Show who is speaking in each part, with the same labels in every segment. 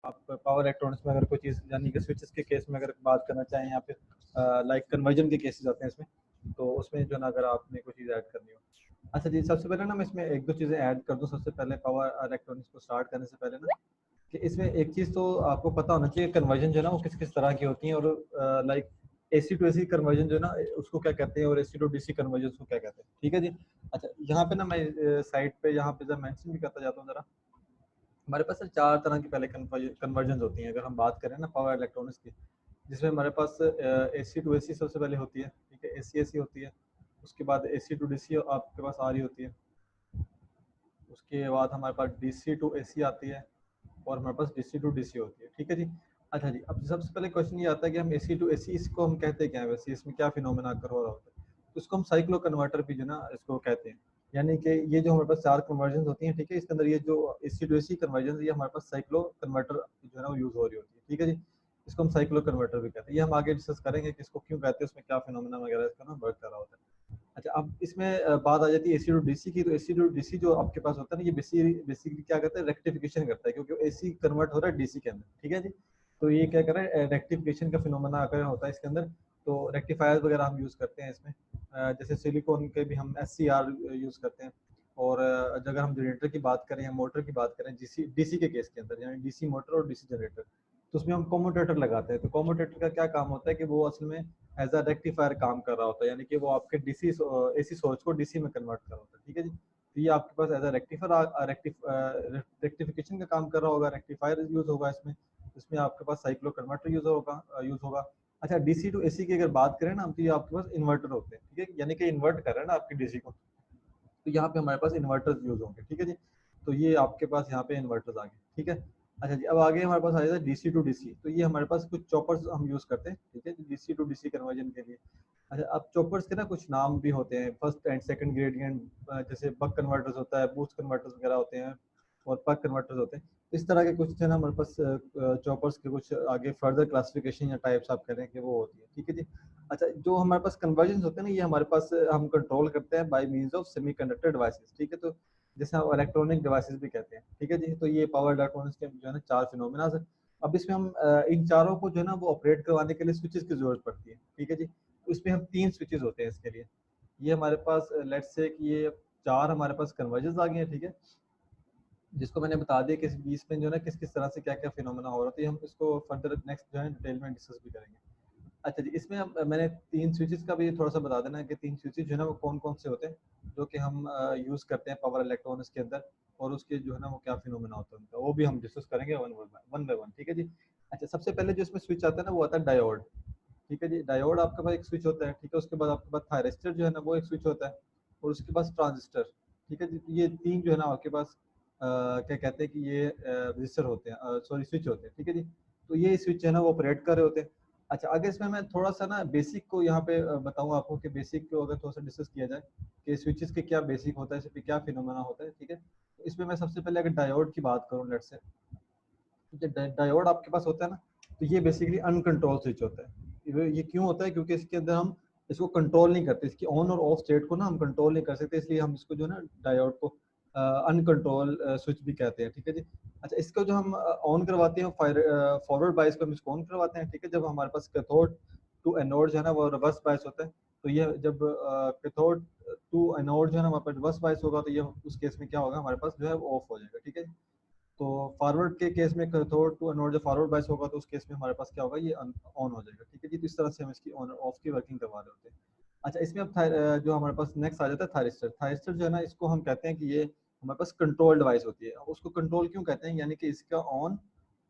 Speaker 1: आप power electronics में अगर कोई चीज़ यानी कि स्विचेस के केस में अगर बात करना चाहें या फिर लाइक कन्वर्जन के केसेस आते हैं इसमें, तो उसमें जो है ना अगर आपने कोई चीज़ ऐड करनी हो। अच्छा जी, सबसे पहले ना मैं इसमें 1-2 चीज़ें ऐड कर दूँ सबसे पहले पावर इलेक्ट्रॉनिक्स को स्टार्ट करने से पहले ना, कि इसमें एक चीज़ तो आपको पता होना चाहिए कन्वर्जन जो है ना वो किस-किस तरह की होती है और like AC to AC conversion जो है ना उसको क्या कहते हैं और एसी टू डीसी कन्वर्जन उसको क्या कहते हैं। ठीक है जी? अच्छा, यहाँ पे ना मैं साइड पे यहाँ पे जब मेंशन भी करता जाता हूँ ज़रा, हमारे पास 4 तरह की पहले कन्वर्जन्स होती हैं अगर हम बात करें ना पावर इलेक्ट्रॉनिक्स की, जिसमें हमारे पास एसी टू एसी सबसे पहले होती है, ठीक है? एसी एसी होती है, उसके बाद एसी टू डीसी आपके पास आ रही होती है, उसके बाद हमारे पास डीसी टू एसी आती है और हमारे पास डीसी टू डीसी होती है, ठीक है जी? अच्छा जी, अब सबसे पहले क्वेश्चन ये आता है कि हम एसी टू एसी इसको हम कहते क्या हैं वैसे, इसमें क्या फिनोमेना अकर हो रहा होता है? तो इसको हम साइक्लो कन्वर्टर भी जो है ना इसको कहते हैं। यानी कि ये जो हमारे पास 4 कन्वर्जन्स होती हैं, ठीक है? इसके अंदर ये जो एसी टू एसी कन्वर्जन्स ये हमारे पास साइक्लो कन्वर्टर जो है ना वो यूज़ हो रही होती है, ठीक है जी? इसको हम साइक्लो कन्वर्टर भी कहते हैं। ये हम आगे डिस्कस करेंगे कि इसको क्यों कहते हैं, उसमें क्या फिनोमेना वगैरह इसका ना वर्क कर रहा होता है। अच्छा, अब इसमें बात आ जाती है एसी टू डीसी की, तो एसी टू डीसी जो आपके पास होता है ना, ये बेसिकली क्या करता है, रेक्टिफिकेशन करता है, क्योंकि एसी कन्वर्ट हो रहा है डीसी के अंदर, ठीक है जी? तो ये क्या कर रहा है, रेक्टिफिकेशन का फिनोमेना अगर होता है इसके अंदर, तो रेक्टिफायर वगैरह हम यूज़ करते हैं इसमें। जैसे सिलिकॉन के भी हम एससीआर यूज़ करते हैं, और अगर हम जनरेटर की बात करें या मोटर की बात करें, डीसी डीसी के केस के अंदर, यानी डीसी मोटर और डीसी जनरेटर, तो उसमें हम कम्यूटेटर लगाते हैं। तो कम्यूटेटर का क्या काम होता है कि वो असल में एज अ रेक्टिफायर काम कर रहा होता है, यानी कि वो आपके डीसी एसी सोर्स को डीसी में कन्वर्ट कर रहा होता है, ठीक है जी? तो ये आपके पास एज अ रेक्टिफायर रेक्टिफिकेशन का काम कर रहा होगा, रेक्टिफायर यूज होगा इसमें। इसमें आपके पास साइक्लो कन्वर्टर यूज होगा। अच्छा, डीसी टू एसी की अगर बात करें ना हम, तो ये आपके पास इन्वर्टर होते हैं, ठीक है? यानी कि इन्वर्ट कर रहे हैं ना आपकी डीसी को, तो यहाँ पे हमारे पास इन्वर्टर्स यूज होंगे, ठीक है जी? तो ये आपके पास यहाँ पे इन्वर्टर्स आ गए, ठीक है? अच्छा जी, अब आगे हमारे पास आ जाता है डीसी टू डीसी, तो ये हमारे पास कुछ चॉपर्स हम यूज करते हैं, ठीक है? डीसी टू डीसी कन्वर्जन के लिए। अच्छा, अब चॉपर्स के ना कुछ नाम भी होते हैं, फर्स्ट एंड सेकंड ग्रेडियंट, जैसे बक कन्वर्टर्स होता है, बूस्ट कन्वर्टर्स वगैरह होते हैं, और पक कन्वर्टर्स होते हैं। इस तरह के कुछ है ना हमारे पास चॉपर्स के कुछ आगे फर्दर क्लासिफिकेशन या टाइप्स आप करें कि वो होती है, ठीक है जी? अच्छा, जो हमारे पास कन्वर्जन होते हैं ना, ये हमारे पास हम कंट्रोल करते हैं by means of semiconductor devices, ठीक है? तो जैसे हम इलेक्ट्रॉनिक डिवाइसेस भी कहते हैं, ठीक है जी? तो ये पावर इलेक्ट्रॉनिक्स के जो है ना 4 फिनोमेना है। अब इसमें हम इन चारों को जो है ना वो ऑपरेट करवाने के लिए स्विचेस की जरूरत पड़ती है, ठीक है जी? तो इसमें हम 3 स्विचेस होते हैं इसके लिए। ये हमारे पास लेट्स से कि ये 4 हमारे पास कन्वर्जन्स आ गए हैं, ठीक है? जिसको मैंने बता दिया कि इस बीच में जो है ना किस-किस तरह से क्या-क्या फिनोमेना हो रहा है, तो ये हम इसको फर्दर नेक्स्ट जो है डिटेल में डिस्कस भी करेंगे। अच्छा जी, इसमें अब मैंने 3 स्विचेस का भी थोड़ा-सा बता देना है कि 3 स्विचेस जो है ना वो कौन-कौन से होते हैं, जो कि हम यूज़ करते हैं पावर इलेक्ट्रॉनिक्स के अंदर, और उसके जो है ना वो क्या फिनोमेना होता है उनका, वो भी हम डिस्कस करेंगे वन बाय वन, ठीक है जी? अच्छा, सबसे पहले जो इसमें स्विच आता है ना वो आता है डायोड, ठीक है जी? डायोड आपके पास एक स्विच होता है, ठीक है? उसके बाद आपके पास थायरिस्टर जो है ना वो एक स्विच होता है, और उसके पास ट्रांजिस्टर, ठीक है जी? तो ये 3 जो है ना आपके पास क्या कहते हैं कि ये रजिस्टर होते हैं, सॉरी स्विच होते हैं, ठीक है जी? तो ये स्विच है ना वो ऑपरेट कर रहे होते हैं। अच्छा, अगर इसमें मैं थोड़ा-सा ना बेसिक को यहाँ पे बताऊँ आपको कि बेसिक को अगर थोड़ा-सा डिस्कस किया जाए कि स्विचेस के क्या बेसिक होता है, इसमें क्या फिनोमेना होता है, ठीक है? तो इसमें मैं सबसे पहले अगर डायोड की बात करूँ लेट्स से, जो डायोड आपके पास होता है ना, तो ये बेसिकली अनकंट्रोल स्विच होता है। ये क्यों होता है? क्योंकि इसके अंदर हम इसको कंट्रोल नहीं करते, इसकी ऑन और ऑफ स्टेट को ना हम कंट्रोल नहीं कर सकते, इसलिए हम इसको जो है ना डायोड को अनकंट्रोल स्विच भी कहते हैं, ठीक है जी? अच्छा, इसको जो हम ऑन करवाते हैं फॉरवर्ड बायस पे हम इसको ऑन करवाते हैं, ठीक है? जब हमारे पास कैथोड टू एनोड जो है ना वो रिवर्स बायस होता है, तो ये जब कैथोड टू एनोड जो है ना हमारे पास रिवर्स बायस होगा, तो ये उस केस में क्या होगा, हमारे पास जो है वो ऑफ हो जाएगा, ठीक है? तो फॉरवर्ड के केस में कैथोड टू एनोड जब फॉरवर्ड बायस होगा, तो उस केस में हमारे पास क्या होगा, ये ऑन हो जाएगा, ठीक है जी? तो इस तरह से हम इसकी ऑन और ऑफ की वर्किंग करवा रहे होते हैं। अच्छा, इसमें अब जो हमारे पास नेक्स्ट आ जाता है थायरिस्टर। थायरिस्टर जो है ना इसको हम कहते हैं कि ये हमारे पास कंट्रोल डिवाइस होती है। उसको कंट्रोल क्यों कहते हैं? यानी कि इसका ऑन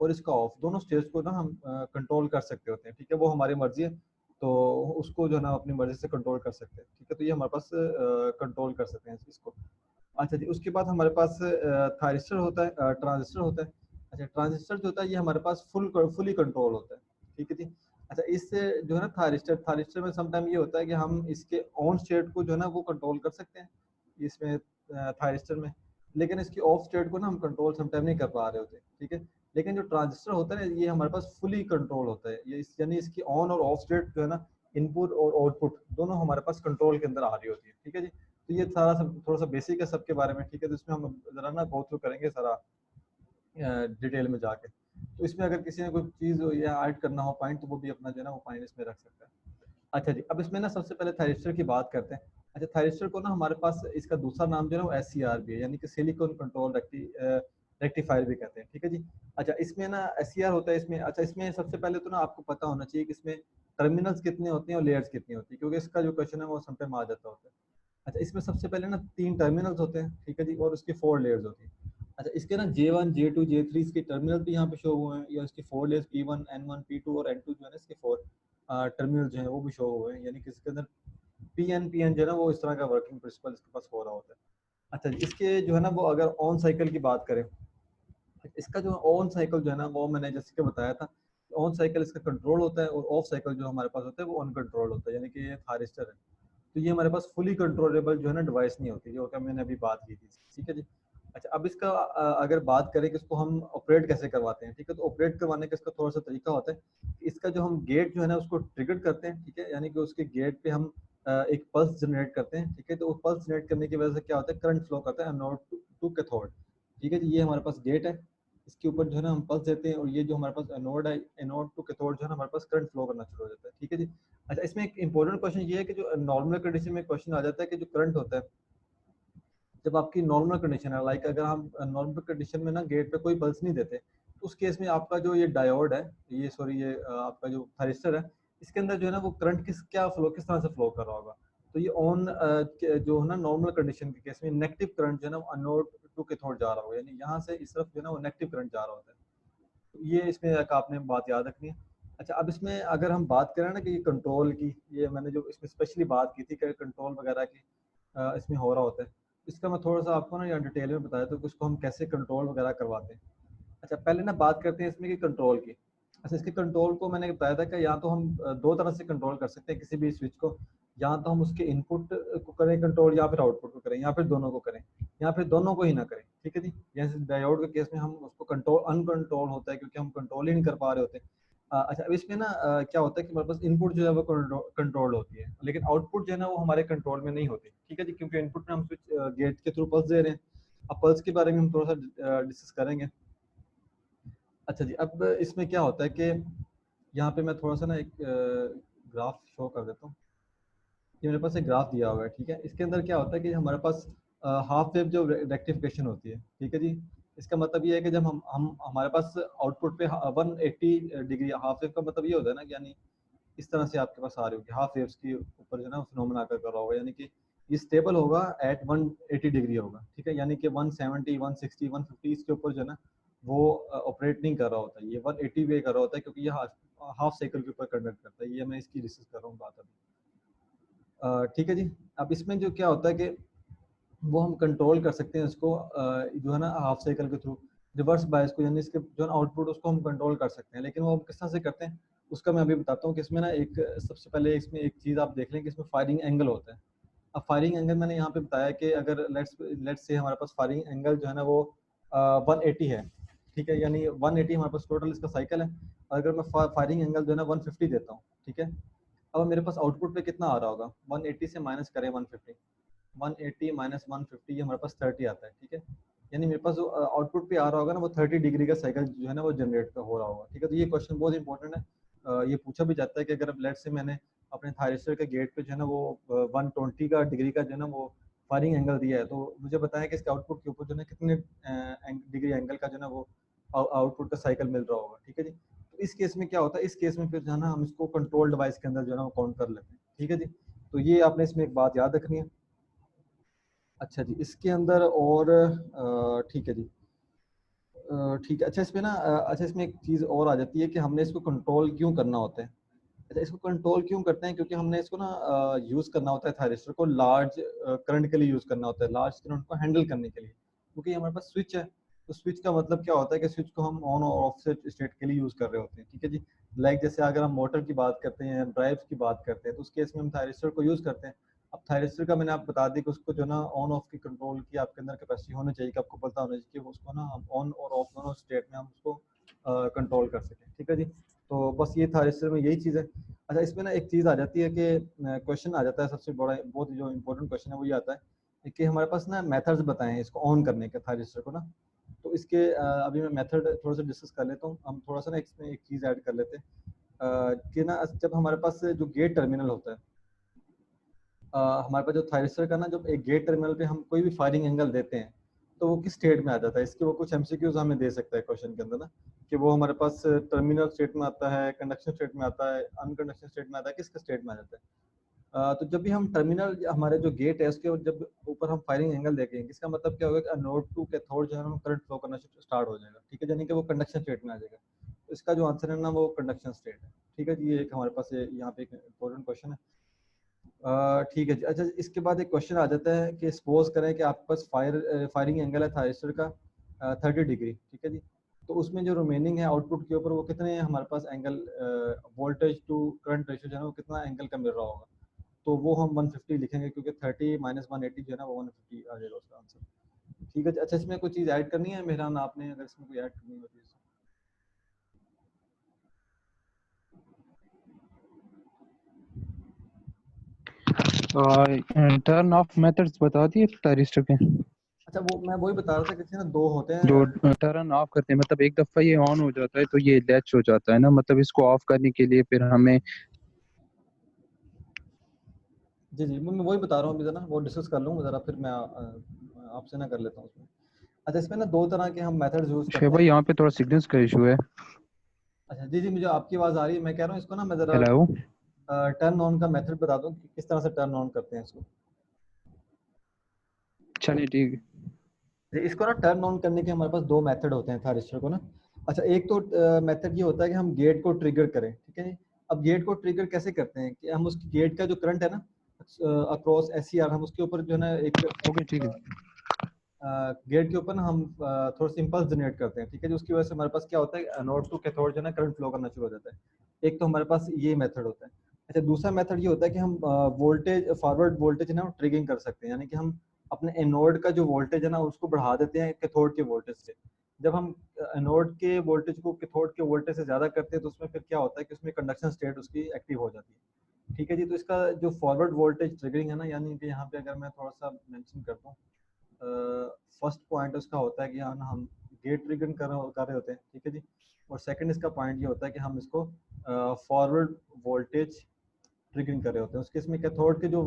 Speaker 1: और इसका ऑफ दोनों स्टेज को ना हम कंट्रोल कर सकते होते हैं, ठीक है? वो हमारी मर्जी है, तो उसको जो है ना अपनी मर्जी से कंट्रोल कर सकते हैं, ठीक है? तो ये हमारे पास कंट्रोल कर सकते हैं इसको। अच्छा जी, उसके बाद हमारे पास थायरिस्टर होता है, ट्रांजिस्टर होता है। अच्छा, ट्रांजिस्टर जो होता है ये हमारे पास फुली कंट्रोल होता है, ठीक है जी? अच्छा, इससे जो है ना थायरिस्टर थायरिस्टर में सम टाइम ये होता है कि हम इसके ऑन स्टेट को जो है ना वो कंट्रोल कर सकते हैं इसमें, थायरिस्टर में, लेकिन इसकी ऑफ स्टेट को ना हम कंट्रोल सम टाइम नहीं कर पा रहे होते, ठीक है? लेकिन जो ट्रांजिस्टर होता है ना ये हमारे पास फुली कंट्रोल होता है, ये यानी इसकी ऑन और ऑफ स्टेट जो है ना, इनपुट और आउटपुट दोनों हमारे पास कंट्रोल के अंदर आ रही होती है, ठीक है जी? तो ये सारा सब थोड़ा-सा बेसिक है सबके बारे में, ठीक है? तो इसमें हम ज़रा ना गो थ्रू करेंगे सारा डिटेल में जाके। तो इसमें अगर किसी ने कोई चीज़ या ऐड करना हो पॉइंट, तो वो भी अपना जो है ना वो पॉइंट इसमें रख सकता है। अच्छा जी, अब इसमें ना सबसे पहले थायरिस्टर की बात करते हैं। अच्छा, थायरिस्टर को ना हमारे पास इसका दूसरा नाम जो है ना वो एससीआर भी है, यानी कि सिलिकॉन कंट्रोल रेक्टिफायर भी कहते हैं, ठीक है जी। अच्छा, इसमें ना एससीआर होता है इसमें। अच्छा, इसमें सबसे पहले तो ना आपको पता होना चाहिए कि इसमें टर्मिनल्स कितने होते हैं और लेयर्स कितनी होती है, क्योंकि इसका जो क्वेश्चन है वो समटाइम आ जाता होता है। अच्छा, इसमें सबसे पहले ना 3 टर्मिनल्स होते हैं, ठीक है जी, और उसकी 4 लेयर्स होती हैं। अच्छा, इसके ना J1, J2, J3 इसके टर्मिनल भी यहाँ पे शो हुए हैं, या इसकी 4 लेयर्स P1, N1, P2 और N2 जो है ना इसके 4 टर्मिनल जो है वो भी शो हुए हैं, यानी कि इसके अंदर पी एन जो है ना वो इस तरह का वर्किंग प्रिंसिपल इसके पास हो रहा होता है। अच्छा, इसके जो है ना वो अगर ऑन साइकिल की बात करें, इसका जो ऑन साइकिल जो है ना वो मैंने जैसे कि बताया था, ऑन साइकिल इसका कंट्रोल होता है, और ऑफ साइकिल जो हमारे पास होता है वो अनकंट्रोल होता है, यानी कि ये थारिस्टर है। तो ये हमारे पास फुली कंट्रोलेबल जो है ना डिवाइस नहीं होती, जो कि मैंने अभी बात की थी, ठीक है जी। अच्छा, अब इसका अगर बात करें कि इसको हम ऑपरेट कैसे करवाते हैं, ठीक है, तो ऑपरेट करवाने का इसका थोड़ा सा तरीका होता है कि इसका जो हम गेट जो है ना उसको ट्रिगर करते हैं, ठीक है, यानी कि उसके गेट पे हम एक पल्स जनरेट करते हैं, ठीक है, तो वो पल्स जनरेट करने की वजह से क्या होता है, करंट फ्लो करता है एनोड टू कैथोड, ठीक है जी। ये हमारे पास गेट है, इसके ऊपर जो है ना हम पल्स देते हैं, और ये जो हमारे पास एनोड है, एनोड टू कैथोड जो है ना हमारे पास करंट फ्लो करना शुरू हो जाता है, ठीक है जी। अच्छा, इसमें एक इंपॉर्टेंट क्वेश्चन ये है कि जो नॉर्मल कंडीशन में क्वेश्चन आ जाता है कि जो करंट होता है, जब आपकी नॉर्मल कंडीशन है, लाइक अगर हम नॉर्मल कंडीशन में ना गेट पे कोई पल्स नहीं देते, तो उस केस में आपका जो ये डायोड है, ये सॉरी ये आपका जो थारिस्टर है, इसके अंदर जो है ना वो करंट किस तरह से फ्लो कर रहा होगा। तो ये ऑन जो है ना नॉर्मल कंडीशन के केस में नेगेटिव करंट जो है ना अनोड टू कैथोड जा रहा होगा, यानी यहाँ से इस तरफ जो है ना वो नेगेटिव करंट जा रहा होता है। तो ये इसमें एक आपने बात याद रखनी है। अच्छा, अब इसमें अगर हम बात करें ना कि कंट्रोल की, ये मैंने जो इसमें स्पेशली बात की थी कि कंट्रोल वगैरह की इसमें हो रहा होता है, इसका मैं थोड़ा सा आपको ना यहाँ डिटेल में बताया, तो उसको हम कैसे कंट्रोल वगैरह करवाते हैं। अच्छा, पहले ना बात करते हैं इसमें कि कंट्रोल की। अच्छा, इसके कंट्रोल को मैंने बताया था कि या तो हम दो तरह से कंट्रोल कर सकते हैं किसी भी स्विच को, या तो हम उसके इनपुट को करें कंट्रोल, या फिर आउटपुट को करें, या फिर दोनों को करें, या फिर दोनों को ही ना करें, ठीक है जी। जैसे डायोड के केस में हम उसको कंट्रोल अनकंट्रोल होता है, क्योंकि हम कंट्रोल ही नहीं कर पा रहे होते। अच्छा, अब इसमें ना क्या होता है कि हमारे पास इनपुट जो है वो कंट्रोल होती है, लेकिन आउटपुट जो है ना वो हमारे कंट्रोल में नहीं होती, ठीक है जी, क्योंकि इनपुट में हम स्विच गेट के थ्रू पल्स दे रहे हैं। अब पल्स के बारे में हम थोड़ा सा डिस्कस करेंगे। अच्छा जी, अब इसमें क्या होता है कि यहाँ पे मैं थोड़ा सा ना एक ग्राफ शो कर देता हूँ। ये मेरे पास एक ग्राफ दिया हुआ है, ठीक है। इसके अंदर क्या होता है कि हमारे पास हाफ वेव जो रेक्टिफिकेशन होती है, ठीक है जी। इसका मतलब ये है कि जब हम हमारे पास आउटपुट पे 180 डिग्री हाफ वेव का मतलब ये होता है ना कि यानी इस तरह से आपके पास आ रही होगी हाफ वेव्स के ऊपर जो है ना फिनोमेना आकर कर रहा होगा, यानी कि ये स्टेबल होगा एट 180 डिग्री होगा, ठीक है, यानी कि 170 160 150 इसके ऊपर जो है ना वो ऑपरेट नहीं कर रहा होता, ये 180 पे कर रहा होता है, क्योंकि ये हाफ साइकिल के ऊपर कंडक्ट करता है। ये मैं इसकी डिस्कस कर रहा हूँ बात अभी। ठीक है जी। अब इसमें जो क्या होता है कि वो हम कंट्रोल कर सकते हैं इसको जो है ना हाफ साइकिल के थ्रू रिवर्स बायस को, यानी इसके जो है आउटपुट उसको हम कंट्रोल कर सकते हैं, लेकिन वो हम किस तरह से करते हैं उसका मैं अभी बताता हूँ कि इसमें ना एक सबसे पहले इसमें एक चीज़ आप देख लें कि इसमें फायरिंग एंगल होता है। अब फायरिंग एंगल मैंने यहाँ पे बताया कि अगर लेट्स से हमारे पास फायरिंग एंगल जो है ना वो 180 है, ठीक है, यानी 180 हमारे पास टोटल इसका साइकिल है। अगर मैं फायरिंग एंगल जो है ना 150 देता हूँ, ठीक है, अब मेरे पास आउटपुट पे कितना आ रहा होगा, 180 से माइनस करें 150, 180 माइनस 150 ये हमारे पास 30 आता है, ठीक है, यानी मेरे पास जो आउटपुट पे आ रहा होगा ना वो 30 डिग्री का साइकिल जो है ना वो जनरेट हो रहा होगा, ठीक है। तो ये क्वेश्चन बहुत इंपॉर्टेंट है। ये पूछा भी जाता है कि अगर लेट से मैंने अपने थायरिस्टर के गेट पे जो है ना वो 120 का डिग्री का जो है ना वो फायरिंग एंगल दिया है, तो मुझे बताया कि इसके आउटपुट के ऊपर जो है कितने डिग्री एंगल का जो है ना वो आउटपुट का साइकिल मिल रहा होगा, ठीक है जी। तो इस केस में क्या होता है, इस केस में फिर जो है ना हम इसको कंट्रोल डिवाइस के अंदर जो है ना वो काउंट कर लेते हैं, ठीक है जी। तो ये आपने इसमें एक बात याद रखनी है। अच्छा जी, इसके अंदर और ठीक है जी, ठीक है। अच्छा, इसमें ना अच्छा इसमें एक चीज़ और आ जाती है कि हमने इसको कंट्रोल क्यों करना होता है। अच्छा, इसको कंट्रोल क्यों करते हैं, क्योंकि हमने इसको ना यूज़ करना होता है थायरिस्टर को लार्ज करंट के लिए यूज़ करना होता है, लार्ज करंट को हैंडल करने के लिए, क्योंकि हमारे पास स्विच है। तो स्विच का मतलब क्या होता है कि स्विच को हम ऑन और ऑफ स्टेट के लिए यूज़ कर रहे होते हैं, ठीक है जी। लाइक जैसे अगर हम मोटर की बात करते हैं, ड्राइव्स की बात करते हैं, तो उस केस में हम थायरिस्टर को यूज़ करते हैं। अब थायरिस्टर का मैंने आपको बता दी कि उसको जो ना ऑन ऑफ की कंट्रोल की आपके अंदर कैपेसिटी होनी चाहिए, कि आपको पता होना चाहिए कि उसको ना हम ऑन और ऑफ दोनों स्टेट में हम उसको कंट्रोल कर सकें, ठीक है जी। तो बस ये थायरिस्टर में यही चीज़ है। अच्छा, इसमें ना एक चीज़ आ जाती है कि क्वेश्चन आ जाता है, सबसे बड़ा बहुत जो इम्पोर्टेंट क्वेश्चन है वो ये आता है कि हमारे पास ना मेथड्स बताएं इसको ऑन करने के थायरिस्टर को ना। तो इसके अभी मैं मेथड थोड़ा सा डिस्कस कर लेता हूँ। हम थोड़ा सा ना इसमें एक चीज़ ऐड कर लेते हैं कि ना जब हमारे पास जो गेट टर्मिनल होता है, हमारे पास जो थायरिस्टर का ना जब एक गेट टर्मिनल पे हम कोई भी फायरिंग एंगल देते हैं तो वो किस स्टेट में आ जाता है, इसके वो कुछ एमसीक्यूज हमें दे सकता है क्वेश्चन के अंदर ना, कि वो हमारे पास टर्मिनल स्टेट में आता है, कंडक्शन स्टेट में आता है, अनकंडक्शन स्टेट में आता है, किसके स्टेट में आ जाता है। तो जब भी हम टर्मिनल हमारे जो गेट है उसके जब ऊपर हम फायरिंग एंगल देखेंगे, इसका मतलब क्या होगा कि नोड टू कैथोड जो है ना करंट फ्लो करना स्टार्ट हो जाएगा, ठीक है, यानी कि वो कंडक्शन स्टेट में आ जाएगा। तो इसका जो आंसर है ना वो कंडक्शन स्टेट है, ठीक है जी। ये एक हमारे पास यहाँ पे एक इम्पोर्टेंट क्वेश्चन है। ठीक है जी। अच्छा, इसके बाद एक क्वेश्चन आ जाता है कि सपोज करें कि आपके पास फायरिंग एंगल है थायरिस्टर का 30 डिग्री, ठीक है जी। तो उसमें जो रिमेनिंग है आउटपुट के ऊपर वो कितने हमारे पास angle voltage to current ratio जो है ना वो कितना एंगल का मिल रहा होगा, तो वो हम 150 लिखेंगे क्योंकि 30 माइनस 180 जो है ना वो 150 आ जाएगा उसका आंसर, ठीक है। अच्छा, इसमें कोई चीज़ ऐड करनी है मेहरान आपने, अगर इसमें कोई ऐड करनी हो चीज़?
Speaker 2: टर्न ऑफ मेथड्स बता दिए थायरिस्टर के।
Speaker 1: अच्छा, वो मैं वही बता रहा था कि ना दो होते हैं।
Speaker 2: जो टर्न ऑफ करते हैं मतलब एक दफा ये ऑन हो जाता है तो ये लैच हो जाता है ना, मतलब इसको ऑफ करने के लिए फिर हमें।
Speaker 1: जी जी, मैं वही बता रहा हूँ अभी, ज़रा वो डिस्कस कर लूँ ज़रा, फिर मैं आपसे ना कर लेता हूँ उसमें। अच्छा, इसमें ना दो तरह के हम मेथड्स यूज़
Speaker 2: शे
Speaker 1: करते
Speaker 2: भाई
Speaker 1: हैं।
Speaker 2: यहाँ पे थोड़ा सिग्नल्स का इशू है।
Speaker 1: अच्छा जी जी, मुझे आपकी आवाज़ आ रही है, मैं कह रहा हूँ इसको ना मैं ज़रा
Speaker 2: हेलो।
Speaker 1: टर्न ऑन का मेथड बता दूँ कि किस तरह से टर्न ऑन करते हैं इसको।
Speaker 2: चलिए ठीक है।
Speaker 1: इसको ना टर्न ऑन करने के हमारे पास दो मेथड होते हैं थायरिस्टर को ना। अच्छा, एक तो मेथड ये होता है कि हम गेट को ट्रिगर करें, ठीक है जी। अब गेट को ट्रिगर कैसे करते हैं कि हम उसकी गेट का जो करंट है ना अक्रॉस एससीआर, हम उसके ऊपर जो है ना एक
Speaker 2: ओके ठीक है।
Speaker 1: गेट के ऊपर ना हम थोड़ा सा इम्पल्स जनरेट करते हैं, ठीक है जी। उसकी वजह से हमारे पास क्या होता है, एनोड टू कैथोड जो है ना करंट फ्लो करना शुरू हो जाता है। एक तो हमारे पास ये मेथड होता है। अच्छा, दूसरा मेथड ये होता है कि हम वोल्टेज फॉरवर्ड वोल्टेज ना ट्रिगिंग कर सकते हैं, यानी कि हम अपने एनोड का जो वोल्टेज है ना उसको बढ़ा देते हैं कैथोड के वोल्टेज से। जब हम एनोड के वोल्टेज को कैथोड के वोल्टेज से ज़्यादा करते हैं तो उसमें फिर क्या होता है कि उसमें कंडक्शन स्टेट उसकी एक्टिव हो जाती है, ठीक है जी। तो इसका जो फॉरवर्ड वोल्टेज ट्रिगरिंग है ना, यानी कि यहाँ पे अगर मैं थोड़ा सा मेंशन कर दूँ, फर्स्ट पॉइंट उसका होता है कि हाँ हम गेट ट्रिगर कर रहे होते हैं, ठीक है जी। और सेकंड इसका पॉइंट ये होता है कि हम इसको फॉरवर्ड वोल्टेज ट्रिगरिंग कर रहे होते हैं। उसके इसमें कैथोड के जो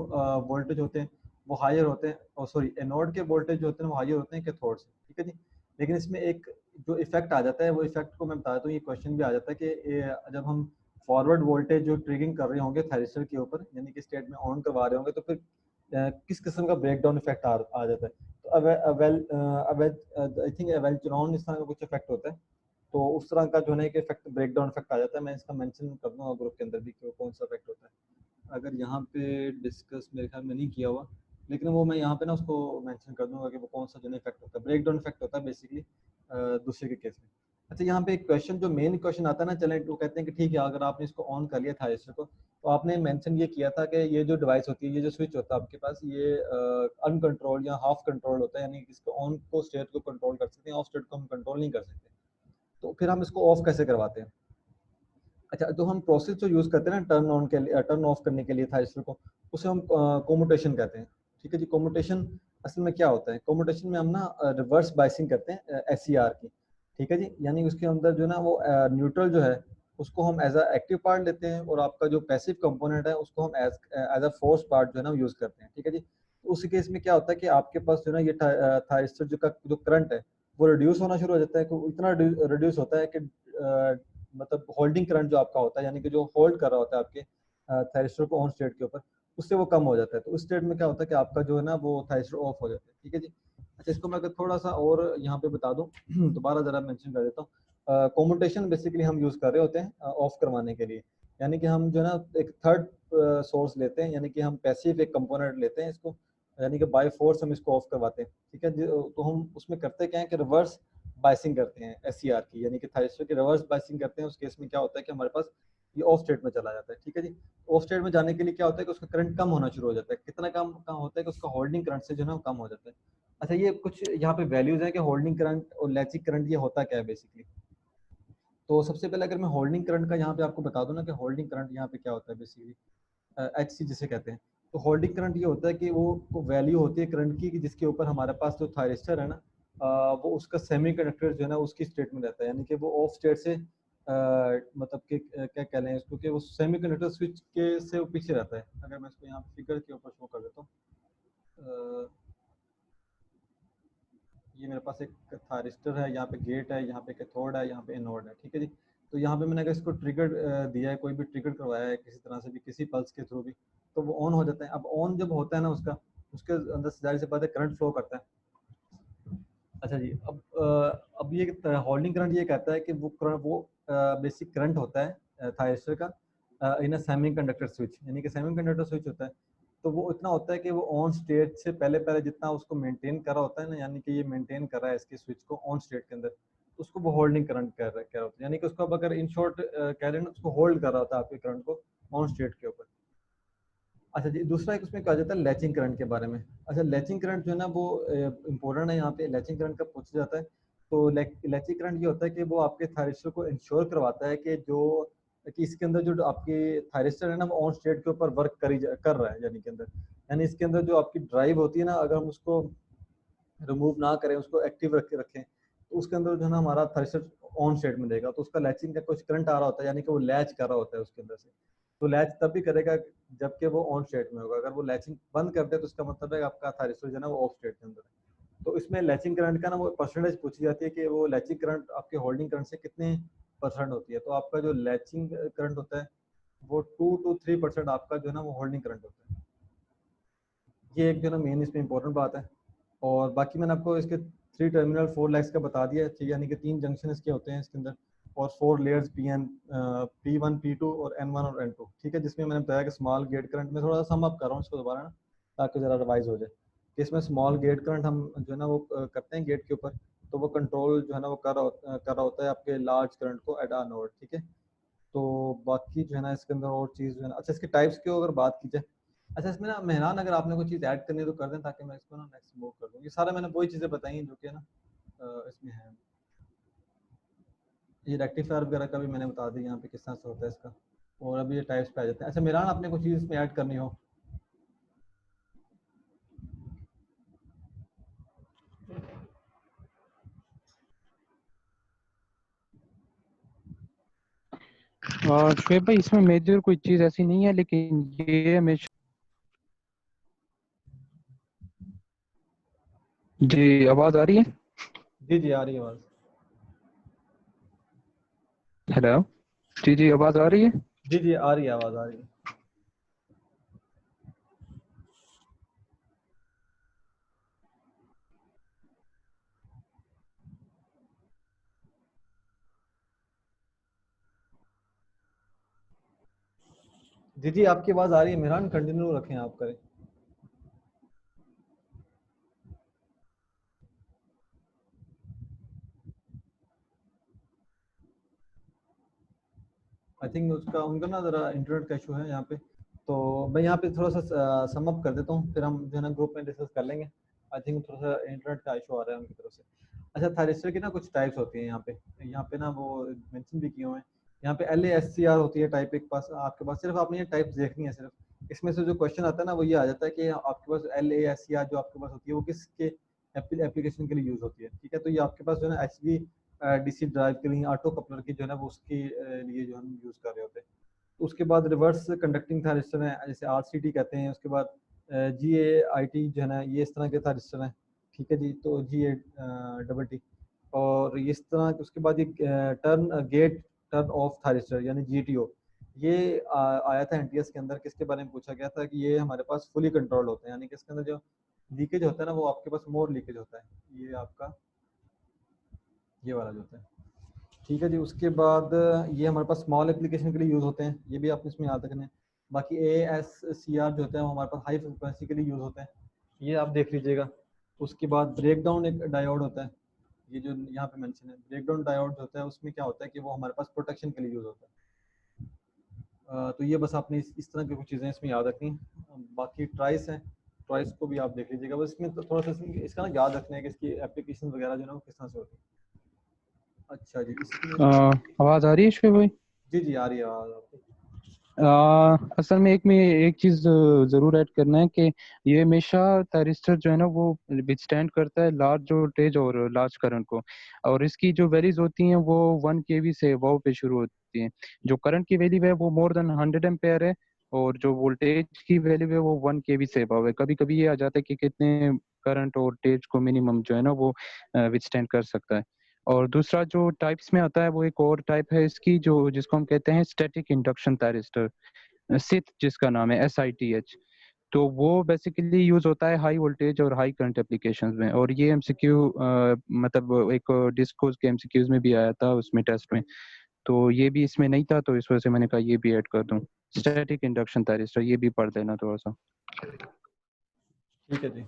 Speaker 1: वोल्टेज होते हैं वो हायर होते हैं, और सॉरी एनोड के वोल्टेज जो होते हैं वो हायर होते हैं कैथोड से, ठीक है जी। लेकिन इसमें एक जो इफेक्ट आ जाता है, वो इफेक्ट को मैं बता देता हूँ, ये क्वेश्चन भी आ जाता है कि जब हम फॉरवर्ड वोल्टेज जो ट्रिगिंग कर रहे होंगे थायरिस्टर के ऊपर, यानी कि स्टेट में ऑन करवा रहे होंगे, तो फिर किस किस्म का ब्रेकडाउन इफेक्ट आ जाता है। तो आई थिंक एवेल्चरॉन इस तरह का कुछ इफेक्ट होता है। तो उस तरह का जो है एक इफेक्ट ब्रेकडाउन इफेक्ट आ जाता है। मैं इसका मेंशन कर दूंगा ग्रुप के अंदर भी कि वो कौन सा इफेक्ट होता है, अगर यहाँ पे डिस्कस मेरे ख्याल में नहीं किया हुआ, लेकिन वो मैं यहाँ पे ना उसको मेंशन कर दूंगा कि वो कौन सा जो इफेक्ट होता है, ब्रेकडाउन इफेक्ट होता है बेसिकली दूसरे के केस में। अच्छा, यहाँ पे एक क्वेश्चन जो मेन क्वेश्चन आता है ना, चलें वो कहते हैं कि ठीक है अगर आपने इसको ऑन कर लिया था इसको, तो आपने मेंशन ये किया था कि ये जो डिवाइस होती है, ये जो स्विच होता है आपके पास, ये अनकंट्रोल या हाफ कंट्रोल होता है, यानी कि इसको ऑन को स्टेट को कंट्रोल कर सकते हैं, ऑफ स्टेट को हम कंट्रोल नहीं कर सकते। तो फिर हम इसको ऑफ कैसे करवाते हैं? अच्छा, तो हम प्रोसेस जो यूज करते हैं ना टर्न ऑन के लिए, टर्न ऑफ करने के लिए थायरिस्टर को, उसे हम कोमुटेशन कहते हैं, ठीक है जी। कोमुटेशन असल में क्या होता है, कोमुटेशन में हम ना रिवर्स बाइसिंग करते हैं एससीआर की, ठीक है जी। यानी उसके अंदर जो ना वो न्यूट्रल जो है उसको हम एज अ एक्टिव पार्ट लेते हैं, और आपका जो पैसिव कंपोनेंट है उसको हम एज अ फोर्स पार्ट जो है ना यूज करते हैं, ठीक है जी। तो उस केस में क्या होता है कि आपके पास जो ना ये थायरिस्टर जो करंट है वो रिड्यूस होना शुरू हो जाता है, इतना रिड्यूस होता है कि मतलब होल्डिंग करंट जो आपका होता है, यानी कि जो होल्ड कर रहा होता है आपके थायरिस्टर को ऑन स्टेट के ऊपर, उससे वो कम हो जाता है। तो उस स्टेट में क्या होता है कि आपका जो है ना वो थायरिस्टर ऑफ हो जाता है, ठीक है जी। अच्छा, इसको मैं अगर थोड़ा सा और यहाँ पे बता दूँ दोबारा जरा मेंशन कर देता हूँ। कॉम्यूटेशन बेसिकली हम यूज़ कर रहे होते हैं ऑफ करवाने के लिए, यानी कि हम जो है ना एक थर्ड सोर्स लेते हैं, यानी कि हम पैसिव एक कंपोनेंट लेते हैं इसको, यानी कि बाय फोर्स हम इसको ऑफ करवाते हैं, ठीक है। तो हम उसमें करते क्या है कि रिवर्स बाइसिंग करते हैं एससीआर की, यानी कि थायरिस्टर की रिवर्स बाइसिंग करते हैं। उस केस में क्या होता है कि हमारे पास ये ऑफ स्टेट में चला जाता है, ठीक है जी। ऑफ स्टेट में जाने के लिए क्या होता है कि उसका करंट कम होना शुरू हो जाता है। कितना कम होता है कि उसका होल्डिंग करंट से जो है ना कम हो जाता है। अच्छा, ये कुछ यहाँ पे वैल्यूज है कि होल्डिंग करंट और लैचिंग करंट ये होता क्या है बेसिकली। तो सबसे पहले अगर मैं होल्डिंग करंट का यहाँ पे आपको बता दूं ना कि होल्डिंग करंट यहाँ पे क्या होता है बेसिकली, एच सी जिसे कहते हैं। तो होल्डिंग करंट ये होता है कि वो वैल्यू होती है करंट की कि जिसके ऊपर हमारे पास जो थायरिस्टर है ना वो उसका सेमीकंडक्टर जो है ना उसकी स्टेट में रहता है, यानी कि वो ऑफ स्टेट से मतलब कि क्या कह लें इसको, कि वो सेमीकंडक्टर स्विच के से वो पीछे रहता है। अगर मैं इसको यहाँ फिगर के ऊपर शो कर देता हूँ, ये मेरे पास एक थारिस्टर है, यहाँ पे गेट है, यहाँ पे कैथोड है, यहाँ पे एनोड है, ठीक है जी। तो यहाँ पे मैंने अगर इसको ट्रिगर दिया है, कोई भी ट्रिगर करवाया है किसी तरह से भी, किसी पल्स के थ्रू भी, तो वो ऑन हो जाता है। अब ऑन जब होता है ना उसका, उसके अंदर से जाहिर सी बात है करंट फ्लो करता है। अच्छा जी, अब ये होल्डिंग करंट ये कहता है कि वो करंट, वो बेसिक करंट होता है थायरिस्टर का इन अ सेमीकंडक्टर स्विच, यानी कि सेमीकंडक्टर स्विच होता है। तो वो इतना होता है कि वो ऑन स्टेट से पहले पहले जितना उसको मेंटेन कर रहा होता है ना, यानी कि ये मेंटेन कर रहा है इसके स्विच को ऑन स्टेट के अंदर, तो उसको वो होल्डिंग करंट कह रहा होता है। यानी कि उसको अब अगर इन शॉर्ट कह रहे हैं ना, उसको होल्ड कर रहा होता है आपके करंट को ऑन स्टेट के ऊपर। अच्छा जी, दूसरा एक उसमें कहा जाता है लैचिंग करंट के बारे में। अच्छा, लैचिंग करंट जो है ना वो इम्पोर्टेंट है यहाँ पे। लैचिंग करंट कब पूछा जाता है, तो लैचिंग करंट ये होता है कि वो आपके थायरिस्टर को इंश्योर करवाता है कि जो कि इसके अंदर जो आपकी थायरिस्टर है ना वो ऑन स्टेट के ऊपर वर्क कर रहा है, यानी के अंदर, यानी इसके अंदर जो आपकी ड्राइव होती है ना, अगर हम उसको रिमूव ना करें, उसको एक्टिव रख के रखें, तो उसके अंदर जो है ना हमारा थ्रेशर ऑन स्टेट में रहेगा। तो उसका लैचिंग का कुछ करंट आ रहा होता है, यानी कि वो लैच कर रहा होता है उसके अंदर से। तो लैच तब भी करेगा जबकि वो ऑन स्टेट में होगा। अगर वो लैचिंग बंद कर दे तो उसका मतलब है आपका थायरिस्टर जो है ना वो ऑफ स्टेट के अंदर है। तो इसमें लैचिंग करंट का ना वो परसेंटेज पूछी जाती है कि वो लैचिंग करंट आपके होल्डिंग करंट से कितने परसेंट होती है। तो आपका जो लैचिंग करंट होता है वो 2 to 3% आपका जो है ना वो होल्डिंग करंट होता है। ये एक जो है ना मेन इसमें इंपॉर्टेंट बात है। और बाकी मैंने आपको इसके 3 टर्मिनल 4 लेग्स का बता दिया है, यानी कि 3 जंक्शन इसके होते हैं इसके अंदर, और 4 लेयर्स P1 P2 और N1 और N2, ठीक है। जिसमें मैंने बताया कि स्मॉल गेट करंट में थोड़ा सा सम अप कर रहा हूँ इसको दोबारा ना, ताकि ज़रा रिवाइज हो जाए कि इसमें स्मॉल गेट करंट हम जो है ना वो करते हैं गेट के ऊपर, तो वो कंट्रोल जो है ना वो कर रहा होता है आपके लार्ज करंट को एट अ नोड, ठीक है। तो बाकी जो है ना इसके अंदर और चीज़ जो है ना, अच्छा इसके टाइप्स की अगर बात की जाए, अच्छा इसमें ना मेहरान अगर आपने कोई चीज़ ऐड करनी है तो कर दें, ताकि मैं इसको ना नेक्स्ट मूव कर दूँ। ये सारा मैंने वही चीज़ें बताई हैं जो कि है ना इसमें है। ये रेक्टिफायर वगैरह का भी मैंने बता दी यहाँ पे किस तरह से होता है इसका। और अभी ये टाइप्स पे आ जाते हैं। अच्छा मेहरान, आपने कोई चीज़ इसमें ऐड करनी हो?
Speaker 2: शुएब भाई, इसमें मेजर कोई चीज ऐसी नहीं है, लेकिन ये हमेशा। जी, आवाज आ रही है?
Speaker 1: जी जी, आ रही है आवाज़।
Speaker 2: हेलो। जी जी, आवाज आ रही है?
Speaker 1: जी जी, आ रही है आवाज़, आ रही है। जी जी, आपकी आवाज़ आ रही है मेहरान, कंटिन्यू रखें आप करें। आई थिंक उसका उनका ना ज़रा इंटरनेट का इशू है यहाँ पे। तो मैं यहाँ पे थोड़ा सा सम अप कर देता हूँ, फिर हम जो है ना ग्रुप में डिस्कस कर लेंगे। आई थिंक थोड़ा सा इंटरनेट का इशू आ रहा है उनकी तरफ से। अच्छा, थायरिस्टर की ना कुछ टाइप्स होती हैं यहाँ पे ना वो मेंशन भी किए हुए हैं। यहाँ पे LASCR होती है टाइप एक पास आपके पास, सिर्फ आपने ये टाइप्स देखनी है सिर्फ। इसमें से जो क्वेश्चन आता है ना वो ये आ जाता है कि आपके पास LASCR जो आपके पास होती है वो किसके एप्लीकेशन के लिए यूज़ होती है, ठीक है। तो ये आपके पास जो है ना HV DC ड्राइव के लिए ऑटो कपलर की जो है ना वो उसके लिए जो हम यूज़ कर रहे होते हैं। तो उसके बाद रिवर्स कंडक्टिंग थायरिस्टर है, जैसे RCT कहते हैं। उसके बाद GAIT जो है ना ये इस तरह के थायरिस्टर हैं, ठीक है जी। तो GA और इस तरह उसके बाद ये turn gate turn off thyristor यानी GTO, ये आया था NTS के अंदर। किसके बारे में पूछा गया था कि ये हमारे पास फुली कंट्रोल होते हैं, यानी कि इसके अंदर जो लीकेज होता है ना वो आपके पास मोर लीकेज होता है, ये आपका ये वाला जो होता है, ठीक है जी। उसके बाद ये हमारे पास स्मॉल एप्लीकेशन के लिए यूज़ होते हैं, ये भी आपने इसमें याद रखना है। बाकी ASCR जो होता है वो हमारे पास हाई फ्रिक्वेंसी के लिए यूज़ होते हैं, ये आप देख लीजिएगा। उसके बाद ब्रेक डाउन एक डायोड होता है, ये जो यहाँ पे मेंशन है ब्रेक डाउन डायोड होता है। उसमें क्या होता है कि वो हमारे पास प्रोटेक्शन के लिए यूज़ होता है। तो ये बस आपने इस तरह की कुछ चीज़ें इसमें याद रखनी हैं। बाकी ट्राइस है, ट्राइस को भी आप देख लीजिएगा। बस इसमें तो थोड़ा सा इसका ना याद रखना है कि इसकी एप्लीकेशन वगैरह जो है ना वो किस तरह से होती है। अच्छा जी, इसमें
Speaker 2: आवाज आ रही है शुएब भाई?
Speaker 1: जी जी, आ रही है आवाज़ आपकी।
Speaker 2: असल में एक चीज जरूर ऐड करना है कि ये हमेशा थायरिस्टर जो है ना वो विथस्टैंड करता है लार्ज वोल्टेज और लार्ज करंट को। और इसकी जो वैल्यूज होती हैं वो 1 kV से अबव पे शुरू होती हैं। जो करंट की वैल्यू है वो मोर देन 100 एम्पेयर है, और जो वोल्टेज की वैल्यू है वो 1 kV से अबव है। कभी कभी ये आ जाता है कि कितने करंट और वोल्टेज को मिनिमम जो है ना वो विथस्टैंड कर सकता है। और दूसरा जो टाइप्स में आता है वो एक और टाइप है इसकी, जो जिसको हम कहते हैं स्टैटिक इंडक्शन थायरिस्टर, सिथ जिसका नाम है SITH। तो वो बेसिकली यूज होता है हाई वोल्टेज और हाई करंट एप्लीकेशंस में। और ये MCQ मतलब एक डिस्कोर्स के MCQs में भी आया था उसमें टेस्ट में। तो ये भी इसमें नहीं था, तो इस वजह से मैंने कहा ये भी ऐड कर दूं, स्टैटिक इंडक्शन थायरिस्टर, ये भी पढ़ देना थोड़ा सा।
Speaker 1: ठीक है जी।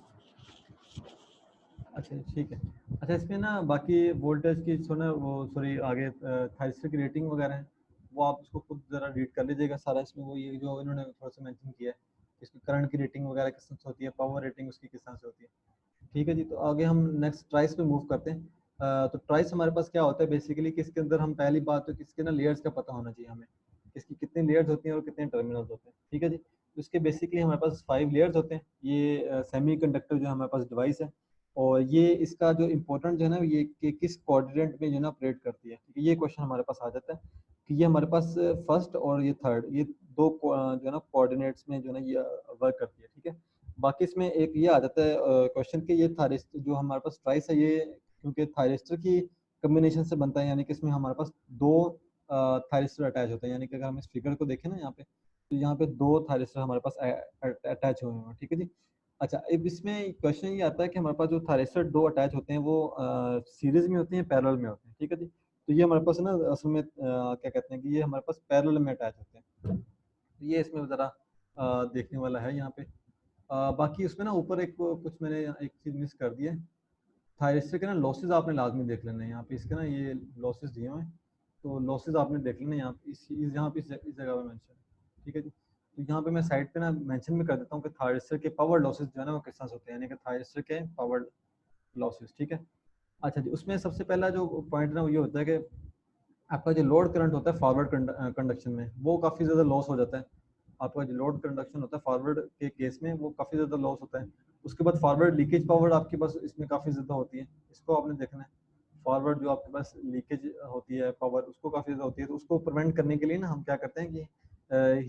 Speaker 1: अच्छा ठीक है। अच्छा इसमें ना बाकी वोल्टेज की सुना वो सॉरी आगे थायरिस्टर की रेटिंग वगैरह है, वो आप इसको खुद ज़रा रीड कर लीजिएगा सारा। इसमें वो ये जो इन्होंने थोड़ा सा मेंशन किया है, इसकी करंट की रेटिंग वगैरह किस तरह से होती है, पावर रेटिंग उसकी किस तरह से होती है। ठीक है जी। तो आगे हम नेक्स्ट ट्राइस पे मूव करते हैं। तो ट्राइस हमारे पास क्या होता है बेसिकली कि इसके अंदर हम पहली बात तो किसके ना लेयर्स का पता होना चाहिए हमें, इसकी कितनी लेयर्स होती हैं और कितने टर्मिनल्स होते हैं। ठीक है जी। तो इसके बेसिकली हमारे पास 5 लेयर्स होते हैं। ये सेमी कंडक्टर जो हमारे पास डिवाइस है, और ये इसका जो इम्पोर्टेंट जो है ना ये कि किस कोऑर्डिनेट में जो है ना ऑपरेट करती है। ठीक है, ये क्वेश्चन हमारे पास आ जाता है कि ये हमारे पास फर्स्ट और ये थर्ड, ये दो जो है ना कोऑर्डिनेट्स में जो है ना ये वर्क करती है। ठीक है। बाकी इसमें एक ये आ जाता है क्वेश्चन कि ये थायरिस्टर जो हमारे पास ट्राइस है, ये क्योंकि थायरिस्टर की कम्बिनेशन से बनता है, यानी कि इसमें हमारे पास दो थायरिस्टर अटैच होते हैं। यानी कि अगर हम इस फिगर को देखें ना यहाँ पे, तो यहाँ पे दो थायरिस्टर हमारे पास अटैच हुए हैं। ठीक है जी। अच्छा अब इसमें क्वेश्चन ये आता है कि हमारे पास जो थायरिस्टर दो अटैच होते हैं वो सीरीज में होते हैं, पैरेलल में होते हैं। ठीक है जी। तो ये हमारे पास ना असल में क्या कहते हैं कि ये हमारे पास पैरेलल में अटैच होते हैं। तो ये इसमें ज़रा देखने वाला है यहाँ पे। बाकी उसमें ना ऊपर एक कुछ मैंने एक चीज़ मिस कर दी है। थायरिस्टर के ना लॉसेस आपने लाजमी देख लेना है यहाँ पे, इसके ना ये लॉसेस दिए हुए हैं, तो लॉसेस आपने देख लेना है यहाँ पे यहाँ पे इस जगह पे मेंशन है। ठीक है जी। तो यहाँ पे मैं साइड पे ना मेंशन भी कर देता हूँ कि थायरिस्टर के पावर लॉसेस जो है ना वो किस तरह से होते हैं, यानी कि थायरिस्टर के पावर लॉसेस। ठीक है। अच्छा जी, उसमें सबसे पहला जो पॉइंट ना वो ये होता है कि आपका जो लोड करंट होता है फॉरवर्ड कंडक्शन में वो काफ़ी ज़्यादा लॉस हो जाता है। आपका जो लोड कंडक्शन होता है फॉरवर्ड के केस में वो काफ़ी ज़्यादा लॉस होता है। उसके बाद फॉरवर्ड लीकेज पावर आपके पास इसमें काफ़ी ज़्यादा होती है, इसको आपने देखना है। फॉरवर्ड जो आपके पास लीकेज होती है पावर, उसको काफ़ी ज़्यादा होती है, तो उसको प्रिवेंट करने के लिए ना हम क्या करते हैं कि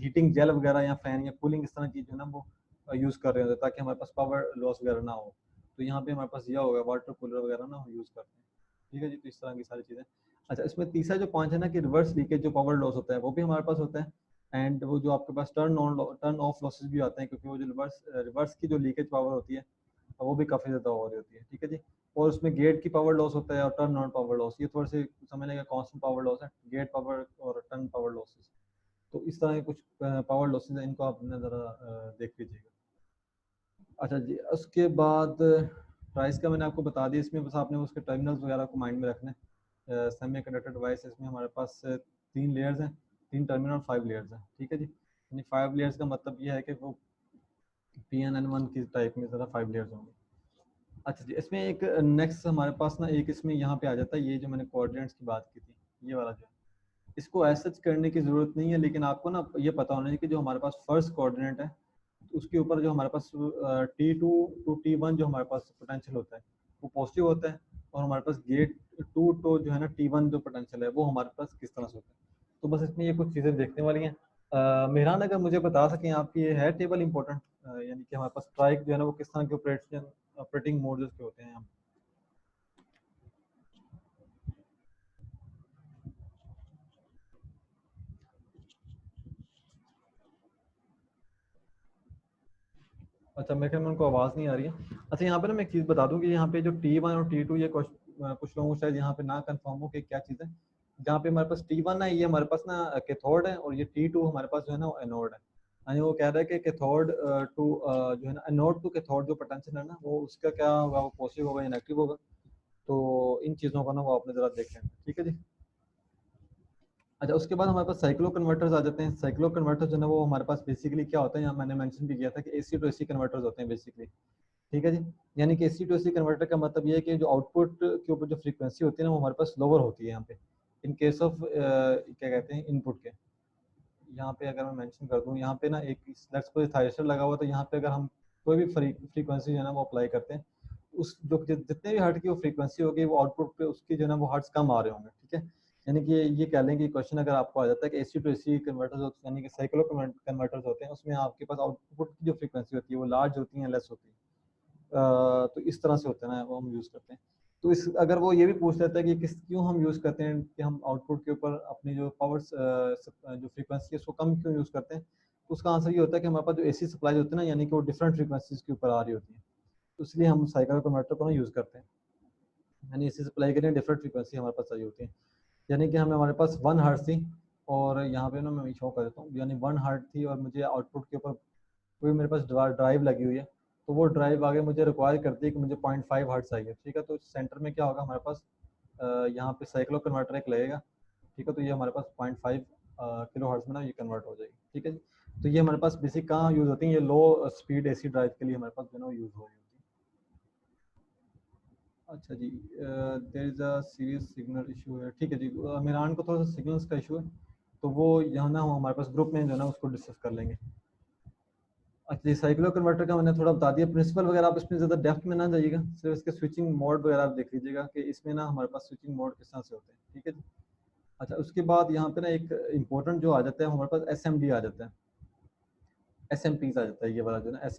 Speaker 1: हीटिंग जेल वगैरह या फ़ैन या कूलिंग इस तरह की जो है ना वो यूज़ कर रहे होते हैं, ताकि हमारे पास पावर लॉस वगैरह ना हो। तो यहाँ पे हमारे पास यह होगा वाटर कूलर वगैरह ना हम यूज़ करते हैं। ठीक है जी। तो इस तरह की सारी चीज़ें। अच्छा इसमें तीसरा जो पॉइंट है ना कि रिवर्स लीकेज जो पावर लॉस होता है वो भी हमारे पास होता है। एंड वो जो आपके पास टर्न ऑफ लॉसेस भी आते हैं, क्योंकि वो जो रिवर्स की जो लीकेज पावर होती है वो भी काफ़ी ज़्यादा हो रही होती है। ठीक है जी। और उसमें गेट की पावर लॉस होता है और टर्न ऑन पावर लॉस, ये थोड़े से समझ लेगा कांस्टेंट पावर लॉस है, गेट पावर और टर्न पावर लॉसेस। तो इस तरह के कुछ पावर लॉसेस हैं, इनको आप ज़रा देख लीजिएगा। अच्छा जी, उसके बाद प्राइस का मैंने आपको बता दिया, इसमें बस आपने उसके टर्मिनल्स वगैरह को माइंड में रखना है। सेमी कंडक्टर डिवाइस इसमें हमारे पास 3 लेयर्स हैं, 3 टर्मिनल 5 लेयर्स हैं। ठीक है जी। यानी 5 लेयर्स का मतलब ये है कि वो PNN1 की टाइप में ज़रा 5 लेयर्स होंगे। अच्छा जी, इसमें एक नेक्स्ट हमारे पास ना एक इसमें यहाँ पे आ जाता है, ये जो मैंने कोऑर्डिनेट्स की बात की थी, ये वाला जो है, इसको एज सच करने की ज़रूरत नहीं है, लेकिन आपको ना ये पता होना चाहिए कि जो हमारे पास फर्स्ट कोऑर्डिनेट है उसके ऊपर जो हमारे पास T2 टू T1 जो हमारे पास पोटेंशियल होता है वो पॉजिटिव होता है, और हमारे पास गेट टू तो जो है ना T1 जो पोटेंशियल है वो हमारे पास किस तरह से होता है। तो बस इसमें ये कुछ चीज़ें देखने वाली हैं। मेहरान अगर मुझे बता सकें आपकी, ये है टेबल इंपॉर्टेंट, यानी कि हमारे पास स्ट्राइक जो है ना वो किस तरह के ऑपरेटिंग मोड के होते हैं यहाँ। अच्छा मेरे ख्याल में उनको आवाज़ नहीं आ रही है। अच्छा यहाँ पे ना मैं एक चीज़ बता दूँ कि यहाँ पे जो T1 और T2 ये कुछ लोगों को शायद यहाँ पे ना कंफर्म हो कि क्या चीज़ है। जहाँ पे हमारे पास T1 है ये हमारे पास ना कैथोड है, और ये T2 हमारे पास जो है ना वो एनोड है। यानी वो कह रहा है कि कैथोड टू जो है ना एनोड टू कैथोड जो पोटेंशियल है ना वो उसका क्या होगा, वो पॉजिटिव होगा या नेगेटिव होगा। तो इन चीज़ों का ना वो आपने ज़रा देख लेना। ठीक है जी। अच्छा उसके बाद हमारे पास साइक्लो कन्वर्टर्स आ जाते हैं। साइक्लो कन्वर्टर्स जो है ना वो हमारे पास बेसिकली क्या होता है, यहाँ मैंने मेंशन भी किया था कि AC टू AC कन्वर्टर्स होते हैं बेसिकली। ठीक है जी। यानी कि AC टू AC कन्वर्टर का मतलब ये है कि जो आउटपुट के ऊपर जो फ्रीक्वेंसी होती है ना वो हमारे पास लोअर होती है यहाँ पे, इन केस ऑफ क्या कहते हैं इनपुट के। यहाँ पे अगर मैं मेंशन कर दूँ, यहाँ पे ना एक लेट्स सपोज थायरिस्टर लगा हुआ, तो यहाँ पे अगर हम कोई भी फ्रीक्वेंसी जो है ना वो अप्लाई करते हैं, उस जो जितने भी हर्ट की वो फ्रीक्वेंसी होगी, वो आउटपुट पे उसकी जो है ना वो हर्ट्स कम आ रहे होंगे, ठीक है। यानी कि ये कह लें कि क्वेश्चन अगर आपको आ जाता है कि एसी टू एसी कन्वर्टर्स होते हैं, यानी कि साइक्लो कन्वर्टर्स होते हैं, उसमें आपके पास आउटपुट की जो फ्रीक्वेंसी होती है वो लार्ज होती है, लेस होती है। तो इस तरह से होता है ना, वो हम यूज़ करते हैं। तो इस अगर वो ये भी पूछ लेता है कि क्यों हम यूज़ करते हैं, कि हम आउटपुट के ऊपर अपनी जो जो फ्रीक्वेंसी है उसको कम क्यों यूज़ करते हैं, तो उसका आंसर ये होता है कि हमारे पास जो एसी सप्लाई होती है ना, यानी कि वो डिफरेंट फ्रीक्वेंसीज के ऊपर आ रही होती है, तो इसलिए हम साइकिल कन्वर्टर को ना यूज़ करते हैं। यानी एसी सप्लाई के लिए डिफरेंट फ्रीक्वेंसी हमारे पास चाहिए होती है। यानी कि हमारे पास 1 हर्ट्ज थी, और यहाँ पे ना मैं शो कर देता हूँ, यानी 1 हर्ट्ज थी और मुझे आउटपुट के ऊपर कोई मेरे पास ड्राइव लगी हुई है, तो वो ड्राइव आगे मुझे रिक्वायर करती है कि मुझे 0.5 हर्ट्ज चाहिए, ठीक है। तो सेंटर में क्या होगा हमारे पास, यहाँ पे साइक्लो कन्वर्टर एक लगेगा, ठीक है। तो ये हमारे पास 0.5 किलो हर्ट्ज में ना ये कन्वर्ट हो जाएगी, ठीक है जी। तो ये हमारे पास बेसिक कहाँ यूज़ होती है, ये लो स्पीड एसी ड्राइव के लिए हमारे पास जो है ना यूज़ हो रही होती है। अच्छा जी, there is a serious signal issue है, ठीक है जी। मिरान को थोड़ा सा सिग्नल्स का इशू है, तो वो यहाँ ना हमारे पास ग्रुप में जो है ना उसको डिस्कस कर लेंगे। अच्छा, साइक्लो कन्वर्टर का मैंने थोड़ा बता दिया, प्रिंसिपल वगैरह आप इसमें ज़्यादा डेप्थ में ना जाइएगा, सिर्फ इसके स्विचिंग मोड वगैरह आप देख लीजिएगा कि इसमें ना हमारे पास स्विचिंग मोड किस तरह से होते हैं, ठीक है जी। अच्छा, उसके बाद यहाँ पे ना एक इम्पोर्टेंट जो आ जाता है हमारे पास, एस आ जाता है, एस आ जाता है, ये वाला जो है ना एस,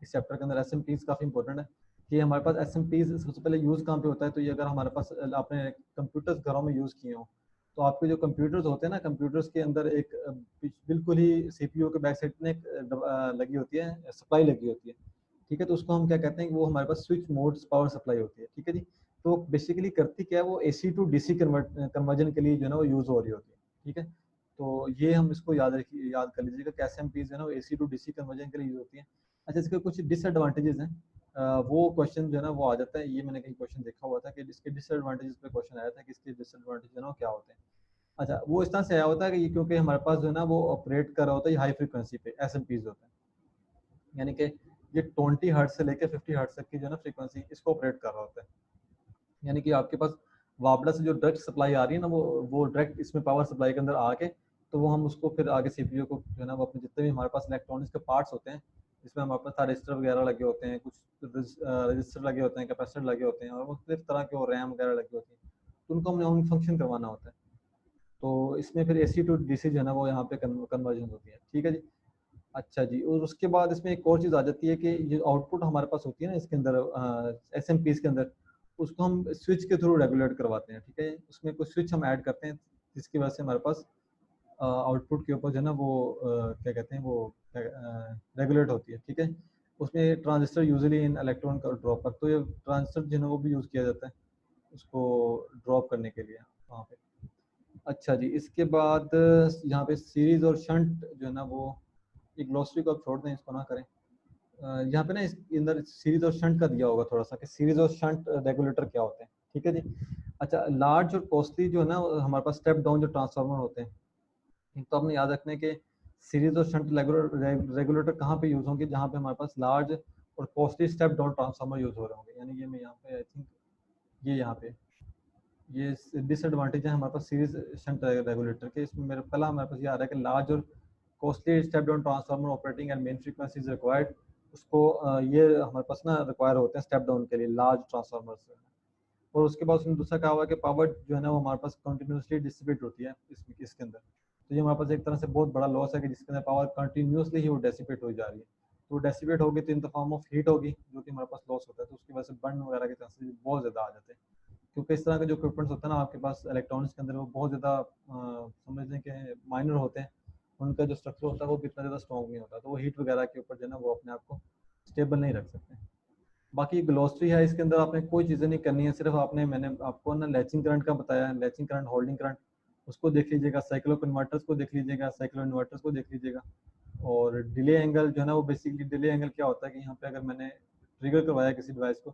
Speaker 1: इस चैप्टर के अंदर एस काफ़ी इंपॉर्टेंट है। कि हमारे पास एस सबसे पहले यूज़ कहाँ पे होता है, तो ये अगर हमारे पास आपने कंप्यूटर्स घरों में यूज़ किए हों, तो आपके जो कंप्यूटर्स होते हैं ना, कंप्यूटर्स के अंदर एक बिल्कुल ही सीपीयू के बैक साइड में एक लगी होती है, सप्लाई लगी होती है, ठीक है। तो उसको हम क्या कहते हैं कि वो हमारे पास स्विच मोड पावर सप्लाई होती है, ठीक है जी। तो बेसिकली करती क्या है, वो एसी टू डीसी कन्वर्जन के लिए जो है ना वो यूज़ हो रही होती है, ठीक है। तो ये हम इसको याद कर लीजिएगा, कैसे हम पीस जो है ना एसी टू डीसी कन्वर्जन के लिए यूज़ होती है। अच्छा, इसके कुछ डिसएडवांटेजेस हैं, वो क्वेश्चन जो है ना वो आ जाता है, ये मैंने कहीं क्वेश्चन देखा हुआ था कि इसके डिसएडवांटेजेस पे क्वेश्चन आया था कि इसके डिसएडवांटेज जो है ना वो क्या होते हैं। अच्छा, वो इस तरह से आया होता है कि क्योंकि हमारे पास जो है ना वो ऑपरेट कर रहा होता है हाई फ्रीक्वेंसी पे, एस होता है, यानी कि ये 20 हर्ट्ज से लेकर 50 हर्ट्ज तक की जो है ना फ्रीक्वेंसी इसको ऑपरेट कर रहा होता है। यानी कि आपके पास वापडा से जो डायरेक्ट सप्लाई आ रही है ना, वो डायरेक्ट इसमें पावर सप्लाई के अंदर आके, तो वो हम उसको फिर आगे सीपीयू को जो है ना वो अपने जितने भी हमारे पास इलेक्ट्रॉनिक्स के पार्ट्स होते हैं, इसमें हमारे पास थायरिस्टर वगैरह लगे होते हैं, कुछ रजिस्टर लगे होते हैं, कैपेसिटर लगे होते हैं, और मुख्तलिफ तरह के और रैम वगैरह लगी होती है, तो उनको हमने ऑन फंक्शन करवाना होता है। तो इसमें फिर एसी टू डीसी जो है ना वो यहाँ पे कन्वर्जन होती है, ठीक है जी। अच्छा जी, और उसके बाद इसमें एक और चीज़ आ जाती है कि ये आउटपुट हमारे पास होती है ना इसके अंदर, एस एम पीज़ के अंदर, उसको हम स्विच के थ्रू रेगुलेट करवाते हैं, ठीक है। उसमें कोई स्विच हम ऐड करते हैं, जिसकी वजह से हमारे पास आउटपुट के ऊपर जो है ना वो क्या कहते हैं वो रेगुलेट होती है, ठीक है। उसमें ट्रांजिस्टर यूजुअली इन इलेक्ट्रॉन का ड्रॉप कर, तो ये ट्रांजिस्टर जो है ना वो भी यूज़ किया जाता है उसको ड्रॉप करने के लिए वहाँ पे। अच्छा जी, इसके बाद यहाँ पे सीरीज और शंट जो है ना वो, एक ग्लॉसरी को आप छोड़ दें, इसको ना करें। यहाँ पे ना इसके अंदर सीरीज और शंट का दिया होगा थोड़ा सा, कि सीरीज और शंट रेगुलेटर क्या होते हैं, ठीक है जी। अच्छा, लार्ज और कॉस्टली जो है ना हमारे पास स्टेप डाउन जो ट्रांसफार्मर होते हैं, तो आपने याद रखना है कि सीरीज और शंट रेगुलेटर कहाँ पे यूज होंगे, जहाँ पे हमारे पास लार्ज और costly step down transformer use हो रहे होंगे। यानी ये मैं यहाँ पे आई थिंक ये यहाँ पे ये डिसएडवांटेज है हमारे पास सीरीज शंट रेगुलेटर के। इसमें मेरे पहला हमारे पास ये आ रहा है कि लार्ज और costly step down transformer operating and main frequencies required, उसको ये हमारे पास ना रिक्वायर होते हैं स्टेप डाउन के लिए लार्ज ट्रांसफार्मर्स। और उसके बाद उसने दूसरा कहा हुआ है कि पावर जो है ना वो हमारे पास कंटिन्यूसली डिसिपेट होती है इसके अंदर। तो ये हमारे पास एक तरह से बहुत बड़ा लॉस है कि जिसके अंदर पावर कंटिन्यूसली ही वो डेसिपेट हो जा रही है। तो डेसिपेट होगी तो in the form of heat होगी, जो कि हमारे पास लॉस होता है, तो उसकी वजह से बर्न वगैरह के चांसेस बहुत ज़्यादा आ जाते हैं। क्योंकि इस तरह के जो इक्विपमेंट्स होते हैं ना आपके पास इलेक्ट्रॉनिक्स के अंदर, वो बहुत ज़्यादा समझ लें कि माइनर होते हैं, उनका जो स्ट्रक्चर होता है वो इतना ज़्यादा स्ट्रॉन्ग नहीं होता, तो वो हीट वगैरह के ऊपर जो है ना वो अपने आप को स्टेबल नहीं रख सकते। बाकी ग्लोसरी है, इसके अंदर आपने कोई चीज़ें नहीं करनी है, सिर्फ मैंने आपको ना लैचिंग करंट का बताया, लैचिंग करंट, होल्डिंग करंट, उसको देख लीजिएगा, साइक्लो कन्वर्टर्स को देख लीजिएगा, साइक्लो इन्वर्टर्स को देख लीजिएगा। और डिले एंगल जो है ना वो बेसिकली डिले एंगल क्या होता है कि यहाँ पे अगर मैंने ट्रिगर करवाया किसी डिवाइस को,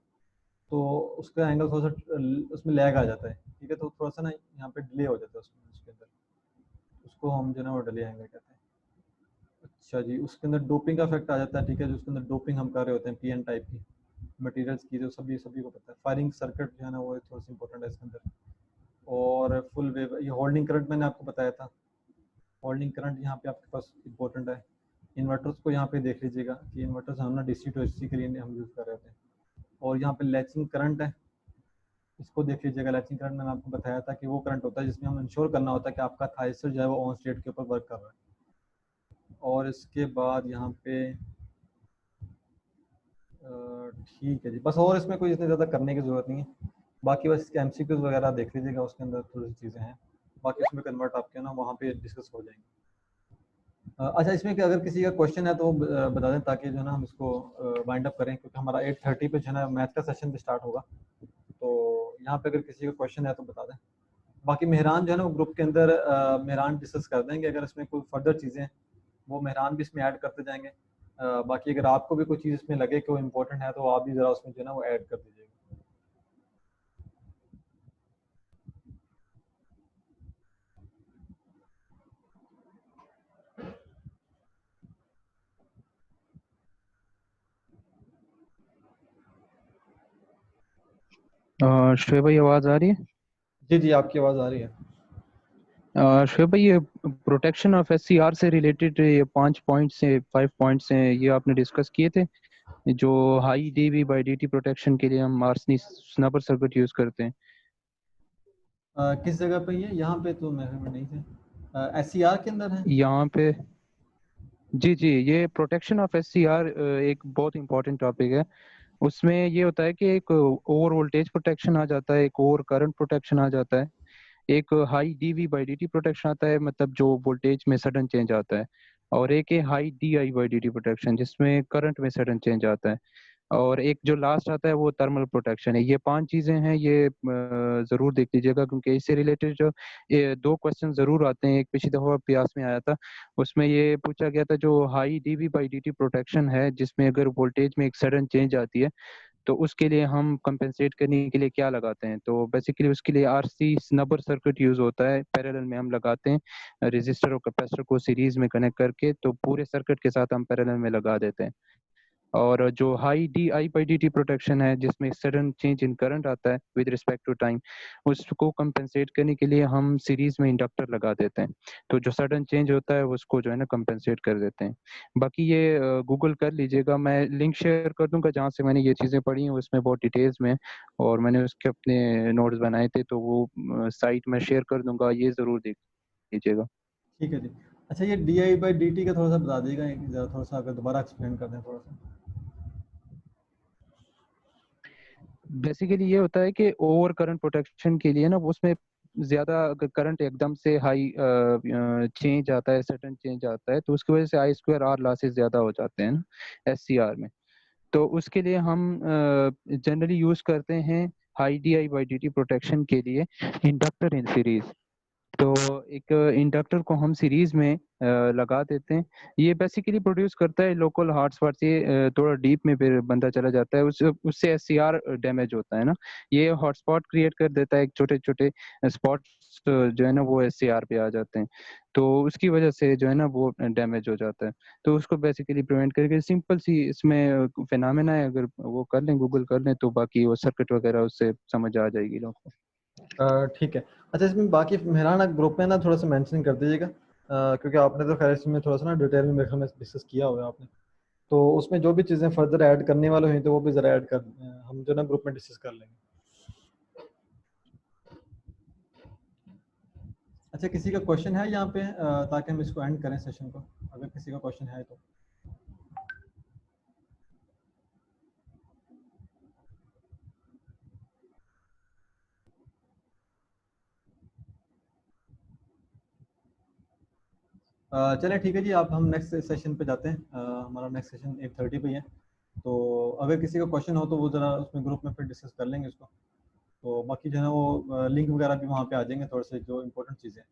Speaker 1: तो उसका एंगल थोड़ा सा उसमें लैग आ जाता है, ठीक है। तो थोड़ा सा ना यहाँ पे डिले हो जाता है उसमें, उसके अंदर उसको हम जो है ना वो डिले एंगल कहते हैं। अच्छा जी, उसके अंदर डोपिंग का इफेक्ट आ जाता है, ठीक है। जो उसके अंदर डोपिंग हम कर रहे होते हैं पीएन टाइप की मटेरियल्स की, जो सभी सभी को पता है। फायरिंग सर्किट जो है ना वो थोड़ा सा इंपॉर्टेंट है इसके अंदर। और फुल वेव, ये होल्डिंग करंट मैंने आपको बताया था। होल्डिंग करंट यहाँ पे आपके पास इंपॉर्टेंट है। इन्वर्टर्स को यहाँ पे देख लीजिएगा कि इन्वर्टर्स हम ना डीसी टू एसी के लिए हम यूज़ कर रहे थे। और यहाँ पे लैचिंग करंट है, इसको देख लीजिएगा। लैचिंग करंट मैंने आपको बताया था कि वो करंट होता है जिसमें हम इंश्योर करना होता है कि आपका थाइस्टर जो है वो ऑन स्टेट के ऊपर वर्क कर रहा है। और इसके बाद यहाँ पे ठीक है जी, बस और इसमें कोई इतनी ज़्यादा करने की ज़रूरत नहीं है। बाकी बस इसके एमसीक्यूज वगैरह देख लीजिएगा, उसके अंदर थोड़ी सी चीज़ें हैं, बाकी उसमें कन्वर्ट आपके ना वहाँ पे डिस्कस हो जाएंगे। अच्छा, इसमें कि अगर किसी का क्वेश्चन है तो वो बता दें ताकि जो है ना हम इसको वाइंड अप करें, क्योंकि हमारा 8:30 पे जो है ना मैथ का सेशन भी स्टार्ट होगा। तो यहाँ पे अगर किसी का क्वेश्चन है तो बता दें। बाकी मेहरान जो है ना वो ग्रुप के अंदर मेहरान डिस्कस कर देंगे, अगर इसमें कोई फर्दर चीज़ें वो मेहरान भी इसमें ऐड करते जाएंगे। बाकी अगर आपको भी कोई चीज़ इसमें लगे कि वो इम्पोर्टेंट है तो आप भी ज़रा उसमें जो है ना वो ऐड कर दीजिएगा।
Speaker 2: श्वेता भाई आवाज़ आ रही है?
Speaker 1: जी जी, आपकी आवाज़ आ रही है।
Speaker 2: श्वेता भाई, ये प्रोटेक्शन ऑफ एससीआर से रिलेटेड ये 5 पॉइंट्स हैं, 5 पॉइंट्स हैं, ये आपने डिस्कस किए थे। जो high DV by DT protection के लिए हम आर्सनी स्नबर सर्किट यूज़ करते हैं।
Speaker 1: किस जगह पे ये? यहाँ पे तो मेरे नहीं थे। एससीआर के अंदर है?
Speaker 2: यहाँ पे जी जी, ये प्रोटेक्शन ऑफ एससीआर एक बहुत इंपॉर्टेंट टॉपिक है। उसमें ये होता है कि एक ओवर वोल्टेज प्रोटेक्शन आ जाता है, एक ओवर करंट प्रोटेक्शन आ जाता है, एक high DV by DT protection आता है, मतलब जो वोल्टेज में सडन चेंज आता है, और एक है high DI by DT protection जिसमें करंट में सडन चेंज आता है, और एक जो लास्ट आता है वो थर्मल प्रोटेक्शन है। ये 5 चीजें हैं, ये जरूर देख लीजिएगा क्योंकि इससे रिलेटेड जो ये 2 क्वेश्चन जरूर आते हैं। एक पिछली दफा प्यास में आया था, उसमें ये पूछा गया था जो high DV by DT protection है जिसमें अगर वोल्टेज में एक सडन चेंज आती है तो उसके लिए हम कंपेंसेट करने के लिए क्या लगाते हैं। तो बेसिकली उसके लिए आरसी स्नबर सर्किट यूज होता है, पैरेलल में हम लगाते हैं रेजिस्टर और कैपेसिटर को सीरीज में कनेक्ट करके, तो पूरे सर्किट के साथ हम पैरेलल में लगा देते हैं। और जो high D I by D T protection है जिसमें सडन चेंज इन करंट आता है विद रिस्पेक्ट टू टाइम, उसको कंपेंसेट करने के लिए हम सीरीज में इंडक्टर लगा देते हैं, तो जो सडन चेंज होता है उसको जो है ना कंपेंसेट कर देते हैं। बाकी ये गूगल कर लीजिएगा, मैं लिंक शेयर कर दूंगा जहाँ से मैंने ये चीज़ें पढ़ी हैं, उसमें बहुत डिटेल्स में, और मैंने उसके अपने नोट्स बनाए थे, तो वो साइट में शेयर कर दूंगा, ये ज़रूर देख लीजिएगा।
Speaker 1: ठीक है जी। अच्छा, ये D I by D T का थोड़ा सा बता दीजिएगा, ज़रा थोड़ा सा अगर दोबारा एक्सप्लेन कर दें थोड़ा सा।
Speaker 2: बेसिकली ये होता है कि ओवर करंट प्रोटेक्शन के लिए ना उसमें ज्यादा अगर करंट एकदम से हाई चेंज आता है, सडन चेंज आता है, तो उसकी वजह से आई स्क्वायर आर लॉसेस ज्यादा हो जाते हैं ना एससीआर में। तो उसके लिए हम जनरली यूज करते हैं high D I by D T protection के लिए इंडक्टर इन सीरीज। तो एक इंडक्टर को हम सीरीज में लगा देते हैं। ये बेसिकली प्रोड्यूस करता है लोकल हॉटस्पॉट से, थोड़ा डीप में फिर बंदा चला जाता है, उससे एससीआर डैमेज होता है ना। ये हॉटस्पॉट क्रिएट कर देता है, छोटे छोटे स्पॉट्स जो है ना वो एससीआर पे आ जाते हैं, तो उसकी वजह से जो है ना वो डैमेज हो जाता है। तो उसको बेसिकली प्रिवेंट करके सिंपल सी इसमें फिनोमेना है, अगर वो कर लें, गूगल कर लें, तो बाकी वो सर्किट वगैरह उससे समझ आ जाएगी लोगों को।
Speaker 1: ठीक है। अच्छा, इसमें बाकी मेहराना ग्रुप में ना थोड़ा सा मेंशन कर दीजिएगा, क्योंकि आपने तो खैर इसमें थोड़ा सा ना डिटेल में मेरे ख्याल में डिस्कस किया होगा आपने। तो उसमें जो भी चीज़ें फर्दर ऐड करने वाले हैं तो वो भी ज़रा ऐड कर, हम जो ना ग्रुप में डिस्कस कर लेंगे। अच्छा, किसी का क्वेश्चन है यहाँ पे, ताकि हम इसको एंड करें सेशन को, अगर किसी का क्वेश्चन है तो। चलें ठीक है जी, आप हम नेक्स्ट सेशन पे जाते हैं। हमारा नेक्स्ट सेशन 8:30 पे ही है। तो अगर किसी का क्वेश्चन हो तो वो ज़रा उसमें ग्रुप में फिर डिस्कस कर लेंगे उसको। तो बाकी जो है ना वो लिंक वगैरह भी वहाँ पे आ जाएंगे, थोड़े से जो इंपॉर्टेंट चीज़ें हैं।